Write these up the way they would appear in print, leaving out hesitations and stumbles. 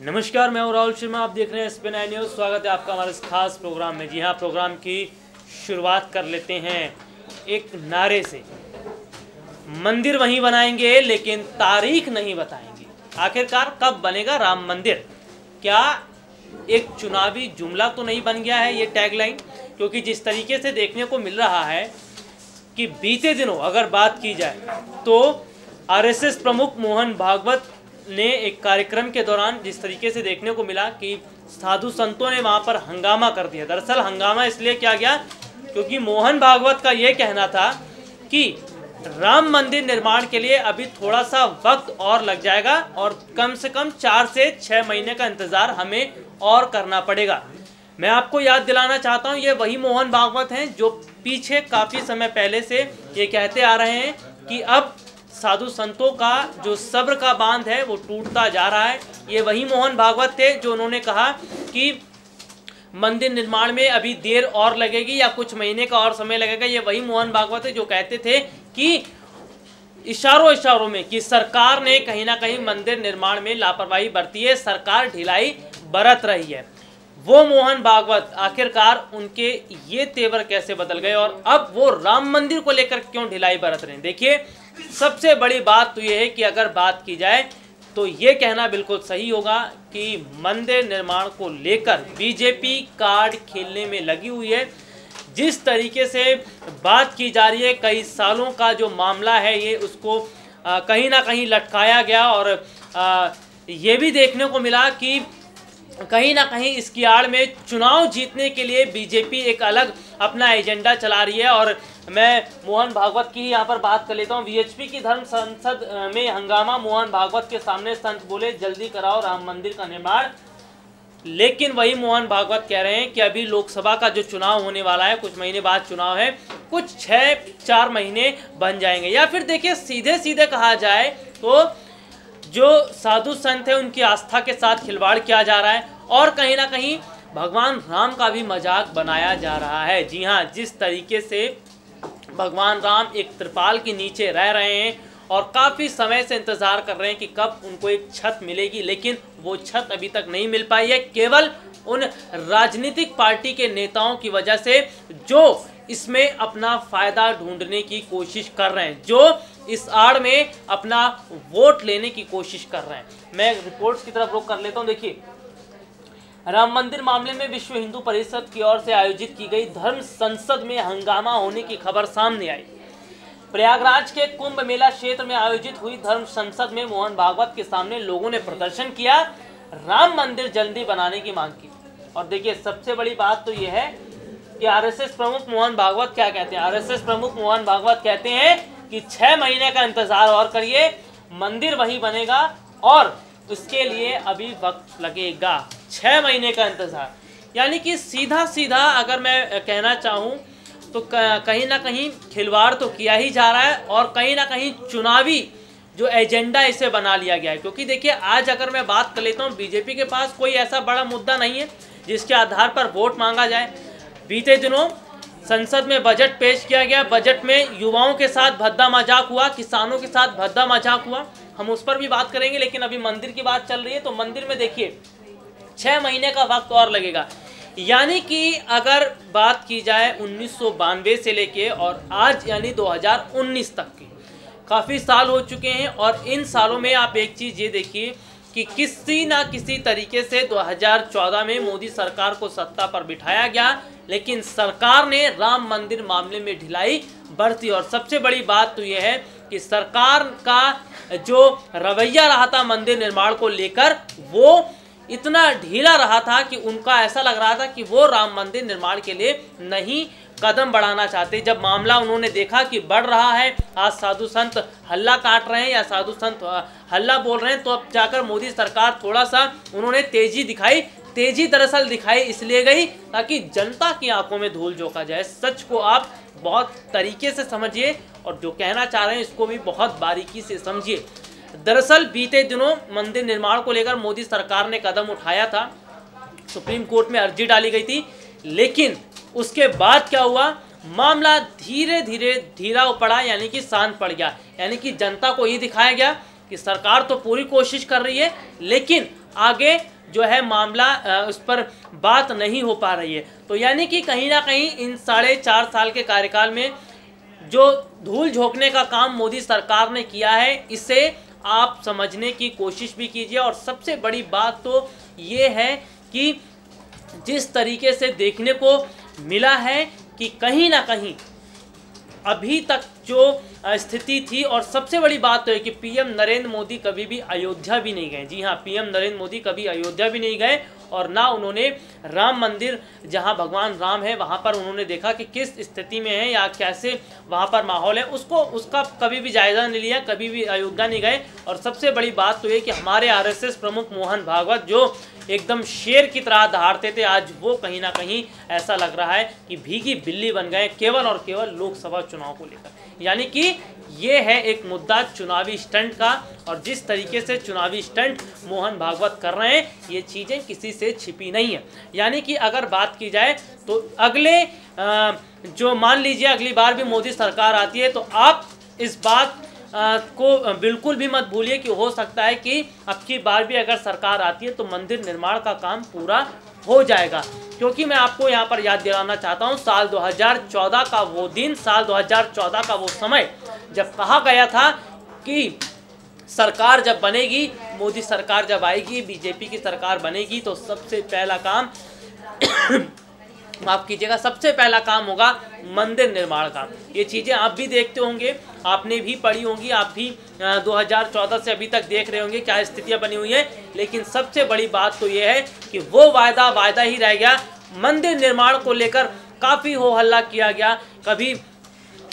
नमस्कार, मैं हूं राहुल शर्मा। आप देख रहे हैं SPN न्यूज़। स्वागत है आपका हमारे इस खास प्रोग्राम में। जी हाँ, प्रोग्राम की शुरुआत कर लेते हैं एक नारे से। मंदिर वहीं बनाएंगे लेकिन तारीख नहीं बताएंगे। आखिरकार कब बनेगा राम मंदिर? क्या एक चुनावी जुमला तो नहीं बन गया है ये टैगलाइन? क्योंकि जिस तरीके से देखने को मिल रहा है कि बीते दिनों अगर बात की जाए तो RSS प्रमुख मोहन भागवत ने एक कार्यक्रम के दौरान जिस तरीके से देखने को मिला कि साधु संतों ने वहां पर हंगामा कर दिया। दरअसल हंगामा इसलिए किया गया क्योंकि मोहन भागवत का ये कहना था कि राम मंदिर निर्माण के लिए अभी थोड़ा सा वक्त और लग जाएगा और कम से कम 4 से 6 महीने का इंतज़ार हमें और करना पड़ेगा। मैं आपको याद दिलाना चाहता हूँ, ये वही मोहन भागवत हैं जो पीछे काफ़ी समय पहले से ये कहते आ रहे हैं कि अब साधु संतों का जो सब्र का बांध है वो टूटता जा रहा है। ये वही मोहन भागवत थे जो उन्होंने कहा कि मंदिर निर्माण में अभी देर और लगेगी या कुछ महीने का और समय लगेगा। ये वही मोहन भागवत है जो कहते थे कि इशारों में कि सरकार ने कहीं ना कहीं मंदिर निर्माण में लापरवाही बरती है, सरकार ढिलाई बरत रही है। वो मोहन भागवत आखिरकार उनके ये तेवर कैसे बदल गए और अब वो राम मंदिर को लेकर क्यों ढिलाई बरत रहे हैं? देखिए, सबसे बड़ी बात तो ये है कि अगर बात की जाए तो ये कहना बिल्कुल सही होगा कि मंदिर निर्माण को लेकर बीजेपी कार्ड खेलने में लगी हुई है। जिस तरीके से बात की जा रही है, कई सालों का जो मामला है ये उसको कहीं ना कहीं लटकाया गया और ये भी देखने को मिला कि कहीं ना कहीं इसकी आड़ में चुनाव जीतने के लिए बीजेपी एक अलग अपना एजेंडा चला रही है। और मैं मोहन भागवत की यहाँ पर बात कर लेता हूँ। VHP की धर्म संसद में हंगामा, मोहन भागवत के सामने संत बोले जल्दी कराओ राम मंदिर का निर्माण। लेकिन वही मोहन भागवत कह रहे हैं कि अभी लोकसभा का जो चुनाव होने वाला है, कुछ महीने बाद चुनाव है, कुछ 6-4 महीने बन जाएंगे। या फिर देखिए, सीधे सीधे कहा जाए तो जो साधु संत है उनकी आस्था के साथ खिलवाड़ किया जा रहा है और कहीं ना कहीं भगवान राम का भी मजाक बनाया जा रहा है। जी हाँ, जिस तरीके से भगवान राम एक त्रिपाल के नीचे रह रहे हैं और काफ़ी समय से इंतज़ार कर रहे हैं कि कब उनको एक छत मिलेगी, लेकिन वो छत अभी तक नहीं मिल पाई है, केवल उन राजनीतिक पार्टी के नेताओं की वजह से जो इसमें अपना फ़ायदा ढूंढने की कोशिश कर रहे हैं, जो इस आड़ में अपना वोट लेने की कोशिश कर रहे हैं। मैं रिपोर्ट्स की तरफ रुख कर लेता हूं। देखिए, राम मंदिर मामले में विश्व हिंदू परिषद की ओर से आयोजित की गई धर्म संसद में हंगामा होने की खबर सामने आई। प्रयागराज के कुंभ मेला क्षेत्र में आयोजित हुई धर्म संसद में मोहन भागवत के सामने लोगों ने प्रदर्शन किया, राम मंदिर जल्दी बनाने की मांग की। और देखिए, सबसे बड़ी बात तो यह है कि RSS प्रमुख मोहन भागवत क्या कहते हैं? RSS प्रमुख मोहन भागवत कहते हैं कि 6 महीने का इंतजार और करिए, मंदिर वही बनेगा और उसके लिए अभी वक्त लगेगा। 6 महीने का इंतजार, यानी कि सीधा सीधा अगर मैं कहना चाहूँ तो कहीं ना कहीं खिलवाड़ तो किया ही जा रहा है और कहीं ना कहीं चुनावी जो एजेंडा इसे बना लिया गया है। क्योंकि देखिए, आज अगर मैं बात कर लेता हूँ, बीजेपी के पास कोई ऐसा बड़ा मुद्दा नहीं है जिसके आधार पर वोट मांगा जाए। बीते दिनों संसद में बजट पेश किया गया, बजट में युवाओं के साथ भद्दा मजाक हुआ, किसानों के साथ भद्दा मजाक हुआ, हम उस पर भी बात करेंगे। लेकिन अभी मंदिर की बात चल रही है तो मंदिर में देखिए 6 महीने का वक्त और लगेगा। यानी कि अगर बात की जाए 1992 से लेके और आज यानी 2019 तक की काफ़ी साल हो चुके हैं और इन सालों में आप एक चीज़ ये देखिए कि किसी ना किसी तरीके से 2014 में मोदी सरकार को सत्ता पर बिठाया गया, लेकिन सरकार ने राम मंदिर मामले में ढिलाई बरती। और सबसे बड़ी बात तो यह है कि सरकार का जो रवैया रहा था मंदिर निर्माण को लेकर, वो इतना ढीला रहा था कि उनका ऐसा लग रहा था कि वो राम मंदिर निर्माण के लिए नहीं कदम बढ़ाना चाहते। जब मामला उन्होंने देखा कि बढ़ रहा है, आज साधु संत हल्ला काट रहे हैं या साधु संत हल्ला बोल रहे हैं, तो अब जाकर मोदी सरकार थोड़ा सा उन्होंने तेजी दिखाई। तेजी दरअसल दिखाई इसलिए गई ताकि जनता की आंखों में धूल झोंका जाए। सच को आप बहुत तरीके से समझिए और जो कहना चाह रहे हैं इसको भी बहुत बारीकी से समझिए। दरअसल बीते दिनों मंदिर निर्माण को लेकर मोदी सरकार ने कदम उठाया था, सुप्रीम कोर्ट में अर्जी डाली गई थी, लेकिन उसके बाद क्या हुआ, मामला धीरे धीरे ढीला पड़ा, यानी कि शांत पड़ गया। यानी कि जनता को ये दिखाया गया कि सरकार तो पूरी कोशिश कर रही है, लेकिन आगे जो है मामला उस पर बात नहीं हो पा रही है। तो यानी कि कहीं ना कहीं इन 4.5 साल के कार्यकाल में जो धूल झोंकने का काम मोदी सरकार ने किया है, इसे आप समझने की कोशिश भी कीजिए। और सबसे बड़ी बात तो ये है कि जिस तरीके से देखने को मिला है कि कहीं ना कहीं अभी तक जो स्थिति थी, और सबसे बड़ी बात तो है कि पीएम नरेंद्र मोदी कभी भी अयोध्या भी नहीं गए। जी हाँ, पीएम नरेंद्र मोदी कभी अयोध्या भी नहीं गए, और ना उन्होंने राम मंदिर जहां भगवान राम है वहां पर उन्होंने देखा कि किस स्थिति में है या कैसे वहां पर माहौल है, उसका कभी भी जायज़ा नहीं लिया, कभी भी अयोध्या नहीं गए। और सबसे बड़ी बात तो ये कि हमारे आरएसएस प्रमुख मोहन भागवत जो एकदम शेर की तरह दहाड़ते थे, आज वो कहीं ना कहीं ऐसा लग रहा है कि भीगी बिल्ली बन गए केवल और केवल लोकसभा चुनाव को लेकर। यानी कि ये है एक मुद्दा चुनावी स्टंट का, और जिस तरीके से चुनावी स्टंट मोहन भागवत कर रहे हैं, ये चीज़ें किसी से छिपी नहीं है। यानी कि अगर बात की जाए तो अगले जो मान लीजिए अगली बार भी मोदी सरकार आती है, तो आप इस बात को बिल्कुल भी मत भूलिए कि हो सकता है कि अब की बार भी अगर सरकार आती है तो मंदिर निर्माण का काम पूरा हो जाएगा। क्योंकि मैं आपको यहाँ पर याद दिलाना चाहता हूँ, साल 2014 का वो दिन, साल 2014 का वो समय जब कहा गया था कि सरकार जब बनेगी, मोदी सरकार जब आएगी, बीजेपी की सरकार बनेगी, तो सबसे पहला काम माफ़ कीजिएगा, सबसे पहला काम होगा मंदिर निर्माण का। ये चीज़ें आप भी देखते होंगे, आपने भी पढ़ी होंगी, आप भी 2014 से अभी तक देख रहे होंगे क्या स्थितियां बनी हुई हैं। लेकिन सबसे बड़ी बात तो ये है कि वो वायदा ही रह गया। मंदिर निर्माण को लेकर काफ़ी हो हल्ला किया गया, कभी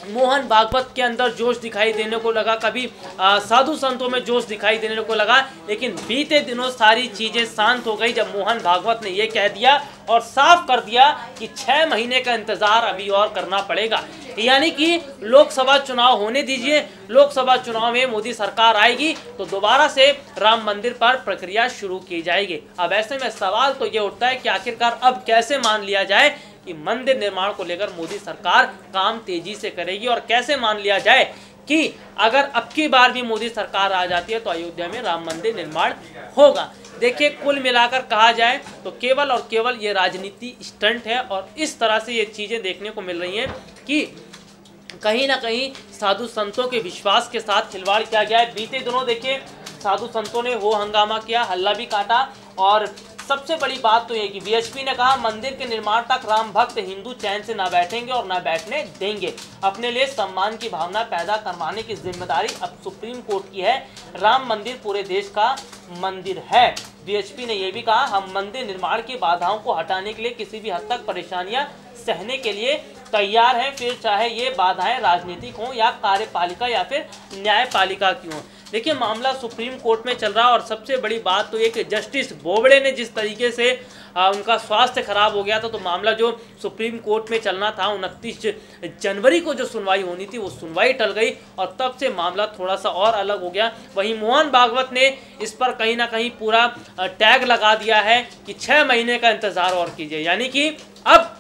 मोहन भागवत के अंदर जोश दिखाई देने को लगा, कभी साधु संतों में जोश दिखाई देने को लगा, लेकिन बीते दिनों सारी चीज़ें शांत हो गई जब मोहन भागवत ने ये कह दिया और साफ कर दिया कि 6 महीने का इंतज़ार अभी और करना पड़ेगा। यानी कि लोकसभा चुनाव होने दीजिए, लोकसभा चुनाव में मोदी सरकार आएगी तो दोबारा से राम मंदिर पर प्रक्रिया शुरू की जाएगी। अब ऐसे में सवाल तो ये उठता है कि आखिरकार अब कैसे मान लिया जाए कि मंदिर निर्माण को लेकर मोदी सरकार काम तेजी से करेगी, और कैसे मान लिया जाए कि अगर अब की बार भी मोदी सरकार आ जाती है तो अयोध्या में राम मंदिर निर्माण होगा। देखिए, कुल मिलाकर कहा जाए तो केवल और केवल ये राजनीति स्टंट है, और इस तरह से ये चीज़ें देखने को मिल रही हैं कि कहीं ना कहीं साधु संतों के विश्वास के साथ खिलवाड़ किया गया है। बीते दिनों देखिए साधु संतों ने हो हंगामा किया, हल्ला भी काटा, और सबसे बड़ी बात तो ये कि बीएचपी ने कहा मंदिर के निर्माण तक राम भक्त हिंदू चैन से ना बैठेंगे और ना बैठने देंगे। अपने लिए सम्मान की भावना पैदा करवाने की जिम्मेदारी अब सुप्रीम कोर्ट की है। राम मंदिर पूरे देश का मंदिर है। बीएचपी ने यह भी कहा हम मंदिर निर्माण की बाधाओं को हटाने के लिए किसी भी हद तक परेशानियां सहने के लिए तैयार हैं, फिर चाहे ये बाधाएं राजनीतिक हों या कार्यपालिका या फिर न्यायपालिका की हों। देखिए, मामला सुप्रीम कोर्ट में चल रहा है, और सबसे बड़ी बात तो ये कि जस्टिस बोबड़े ने जिस तरीके से उनका स्वास्थ्य खराब हो गया था, तो मामला जो सुप्रीम कोर्ट में चलना था 29 जनवरी को जो सुनवाई होनी थी वो सुनवाई टल गई, और तब से मामला थोड़ा सा और अलग हो गया। वहीं मोहन भागवत ने इस पर कहीं ना कहीं पूरा टैग लगा दिया है कि 6 महीने का इंतज़ार और कीजिए। यानी कि अब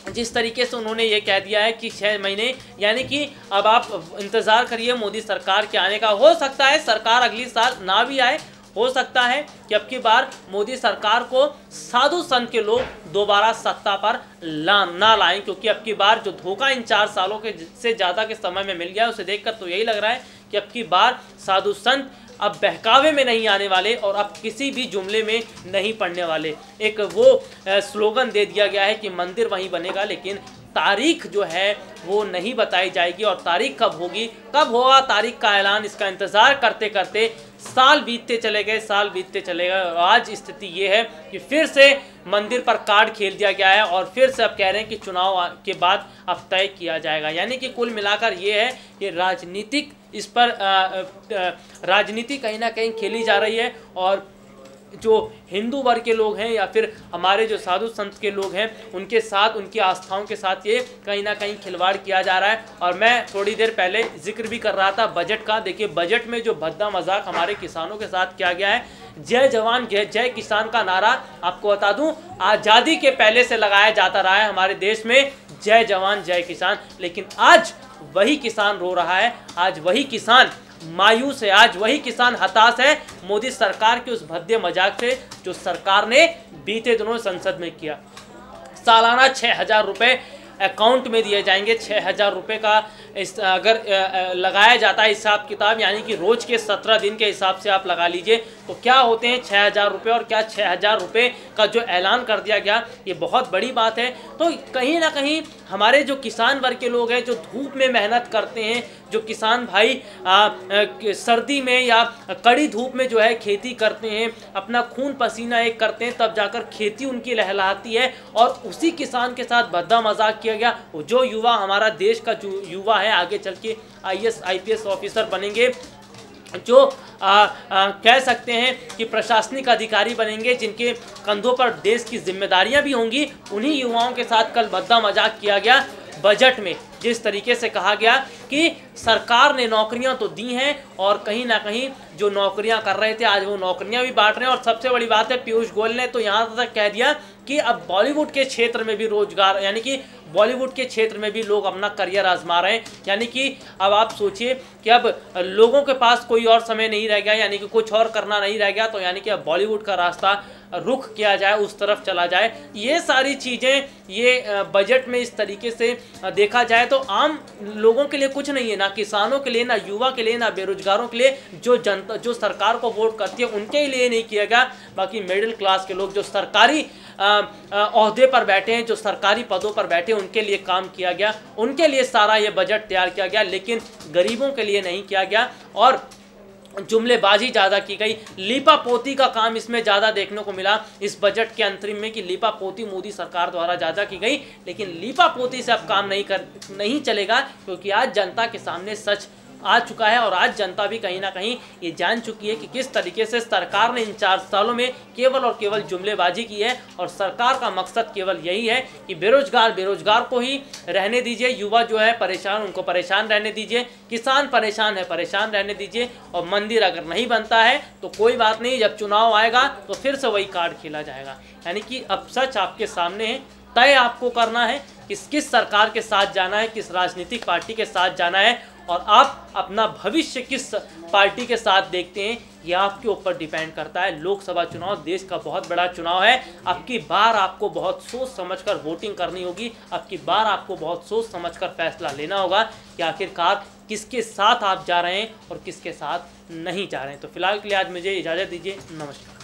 जिस तरीके से उन्होंने ये कह दिया है कि 6 महीने, यानी कि अब आप इंतज़ार करिए मोदी सरकार के आने का। हो सकता है सरकार अगली साल ना भी आए, हो सकता है कि अब की बार मोदी सरकार को साधु संत के लोग दोबारा सत्ता पर ना लाएं, क्योंकि अब की बार जो धोखा इन 4 सालों के से ज़्यादा के समय में मिल गया है, उसे देखकर तो यही लग रहा है कि अब की बार साधु संत अब बहकावे में नहीं आने वाले और अब किसी भी जुमले में नहीं पड़ने वाले। एक वो स्लोगन दे दिया गया है कि मंदिर वहीं बनेगा, लेकिन तारीख जो है वो नहीं बताई जाएगी, और तारीख कब होगी, कब होगा तारीख का ऐलान, इसका इंतज़ार करते करते साल बीतते चले गए, साल बीतते चले गए। और आज स्थिति ये है कि फिर से मंदिर पर कार्ड खेल दिया गया है, और फिर से अब कह रहे हैं कि चुनाव के बाद अब तय किया जाएगा। यानी कि कुल मिलाकर ये है कि राजनीतिक इस पर राजनीति कहीं ना कहीं खेली जा रही है, और जो हिंदू वर्ग के लोग हैं या फिर हमारे जो साधु संत के लोग हैं उनके साथ, उनकी आस्थाओं के साथ ये कहीं ना कहीं खिलवाड़ किया जा रहा है। और मैं थोड़ी देर पहले जिक्र भी कर रहा था बजट का। देखिए, बजट में जो भद्दा मजाक हमारे किसानों के साथ किया गया है, जय जवान जय किसान का नारा आपको बता दूं आज़ादी के पहले से लगाया जाता रहा है हमारे देश में, जय जवान जय किसान। लेकिन आज वही किसान रो रहा है, आज वही किसान मायूस है, आज वही किसान हताश है मोदी सरकार के उस भद्दे मजाक से जो सरकार ने बीते दिनों संसद में किया। सालाना 6,000 रुपये अकाउंट में दिए जाएंगे। 6,000 रुपये का अगर लगाया जाता है हिसाब किताब, यानी कि रोज के 17 दिन के हिसाब से आप लगा लीजिए तो क्या होते हैं 6,000 रुपये, और क्या 6,000 रुपये का जो ऐलान कर दिया गया ये बहुत बड़ी बात है। तो कहीं ना कहीं हमारे जो किसान वर्ग के लोग हैं, जो धूप में मेहनत करते हैं, जो किसान भाई सर्दी में या कड़ी धूप में जो है खेती करते हैं, अपना खून पसीना एक करते हैं, तब जाकर खेती उनकी लहलहाती है, और उसी किसान के साथ भद्दा मजाक किया गया। जो युवा, हमारा देश का जो युवा है, आगे चल के IAS IPS ऑफिसर बनेंगे, जो कह सकते हैं कि प्रशासनिक अधिकारी बनेंगे, जिनके कंधों पर देश की जिम्मेदारियां भी होंगी, उन्हीं युवाओं के साथ कल भद्दा मजाक किया गया। बजट में जिस तरीके से कहा गया कि सरकार ने नौकरियां तो दी हैं, और कहीं ना कहीं जो नौकरियां कर रहे थे आज वो नौकरियां भी बांट रहे हैं। और सबसे बड़ी बात है, पीयूष गोयल ने तो यहाँ तक कह दिया कि अब बॉलीवुड के क्षेत्र में भी रोजगार, यानी कि बॉलीवुड के क्षेत्र में भी लोग अपना करियर आजमा रहे हैं। यानी कि अब आप सोचिए कि अब लोगों के पास कोई और समय नहीं रह गया, यानी कि कुछ और करना नहीं रह गया, तो यानी कि अब बॉलीवुड का रास्ता रुख किया जाए, उस तरफ चला जाए। ये सारी चीज़ें ये बजट में इस तरीके से देखा जाए तो आम लोगों के लिए कुछ नहीं है, ना किसानों के लिए, ना युवा के लिए, ना बेरोजगारों के लिए। जो जनता, जो सरकार को वोट करती है, उनके लिए नहीं किया गया। बाकी मिडिल क्लास के लोग जो सरकारी ओहदे पर बैठे हैं, जो सरकारी पदों पर बैठे हैं, उनके लिए काम किया गया, उनके लिए सारा ये बजट तैयार किया गया, लेकिन गरीबों के लिए नहीं किया गया। और जुमलेबाजी ज़्यादा की गई, लीपापोती का काम इसमें ज़्यादा देखने को मिला इस बजट के अंतरिम में, कि लीपापोती मोदी सरकार द्वारा ज़्यादा की गई। लेकिन लीपापोती से अब काम नहीं चलेगा, क्योंकि आज जनता के सामने सच आ चुका है, और आज जनता भी कहीं ना कहीं ये जान चुकी है कि किस तरीके से सरकार ने इन 4 सालों में केवल और केवल जुमलेबाजी की है। और सरकार का मकसद केवल यही है कि बेरोजगार को ही रहने दीजिए, युवा जो है परेशान, उनको परेशान रहने दीजिए, किसान परेशान है, परेशान रहने दीजिए। और मंदिर अगर नहीं बनता है तो कोई बात नहीं, जब चुनाव आएगा तो फिर से वही कार्ड खेला जाएगा। यानी कि अब सच आपके सामने है, तय आपको करना है किस सरकार के साथ जाना है, किस राजनीतिक पार्टी के साथ जाना है, और आप अपना भविष्य किस पार्टी के साथ देखते हैं, ये आपके ऊपर डिपेंड करता है। लोकसभा चुनाव देश का बहुत बड़ा चुनाव है। अब की बार आपको बहुत सोच समझकर वोटिंग करनी होगी, अब की बार आपको बहुत सोच समझकर फैसला लेना होगा कि आखिरकार किसके साथ आप जा रहे हैं और किसके साथ नहीं जा रहे हैं। तो फिलहाल के लिए आज मुझे इजाज़त दीजिए, नमस्कार।